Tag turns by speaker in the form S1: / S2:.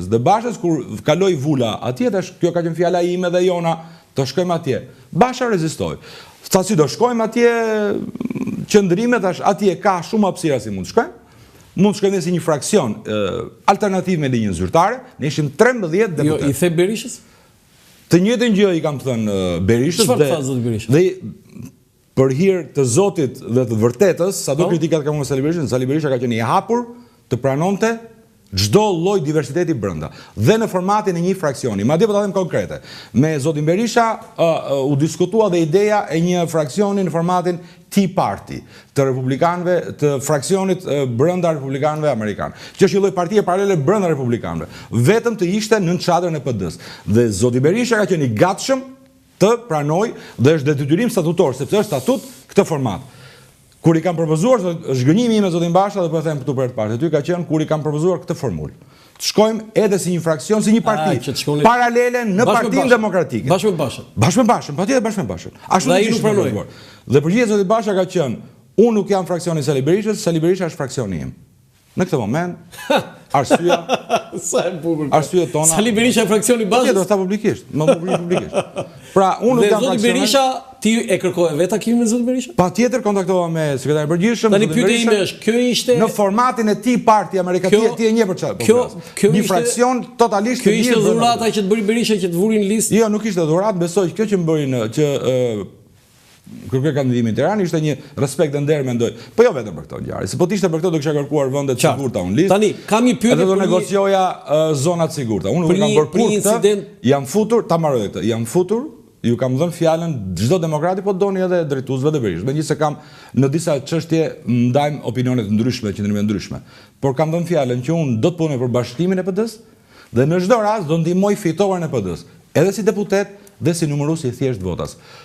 S1: Berishës dhe Bashës kur kaloi Vula atje, tash kjo ka qenë fjala ime dhe jona, të shkojmë atje. Basha rezistoi. Sa si do shkojmë atje, qëndrimet atje ka shumë hapësira si mund të shkojmë. Mund të shkojmë si një fraksion alternativ me linjën zyrtare, ne ishim 13 deputet.
S2: Jo, i the Berishës?
S1: Të njëjtën gjë i kam thënë Berishës.
S2: Çfarë tha zoti Berisha?
S1: Dhe për hir të Zotit dhe të vërtetës, sado kritikat ka mos Sali Berishën, Sali Berisha ka qenë i hapur të pranonte çdo lloj diversiteti brenda dhe në formatin e një fraksioni. Madje po ta them konkrete. Me zotin Berisha u diskutua dhe ideja e një fraksioni në formatin Tea Party të republikanëve, të fraksionit brenda republikanëve amerikanë, që është një lloj partie paralele brenda republikanëve, vetëm të ishte në çadrën e PD-s. Dhe zoti Berisha ka qenë i gatshëm të pranoj dhe është detyrim statutor, sepse është statut këtë format. Kur i kam propozuar, zhgënjimi me zotin Basha dhe po them këtu për të parë, ty ka qenë kur i kam propozuar këtë formulë. Të shkojmë edhe si një fraksion, si një parti, paralele në Partinë Demokratike.
S2: Bashkë me Bashën.
S1: Bashkë me Bashën, patjetër bashkë me Bashën. Ashtu
S2: ai nuk pranoi.
S1: Dhe përgjigjet zoti Basha ka qenë, unë nuk jam fraksioni Sali Berishës, Sali Berisha është fraksioni im. Në këtë moment, arsyeja
S2: sa e bukur.
S1: Arsyeja tona.
S2: Sali Berisha është fraksioni i Bashës.
S1: Do ta publikisht, më publikisht. Pra, unë nuk jam
S2: zoti Berisha, ti e kërkoje vetë takimin me zotin Berisha?
S1: Patjetër kontaktova me sekretarin e përgjithshëm.
S2: Tani pyetja ime është, kjo ishte
S1: në formatin e Tea Party amerikanë, ti e njeh për çfarë? Një fraksion totalisht
S2: i mirë. Kjo ishte dhurata që të bëri Berisha që të vurin listë?
S1: Jo, nuk ishte dhuratë, besoj kjo që më bëri që kërkoi kandidimin në Tiranë ishte një respekt dhe nder mendoj. Po jo vetëm për këtë ngjarje. Se po ishte për këtë do kisha kërkuar vende të sigurta unë listë.
S2: Tani kam një pyetje
S1: për do negocioja zonat të sigurta. Unë kam bërë kur këtë, jam futur, ta mbaroj këtë. Jam futur, ju kam dhënë fjalën çdo demokrati, po doni edhe drejtuesve të Berishës. Megjithëse kam në disa çështje ndajm opinione të ndryshme, qendrime ndryshme. Por kam dhënë fjalën që unë do të punoj për bashkimin e PD-s dhe në çdo rast do ndihmoj fitoren e PD-s, edhe si deputet dhe si numërues i thjesht votas.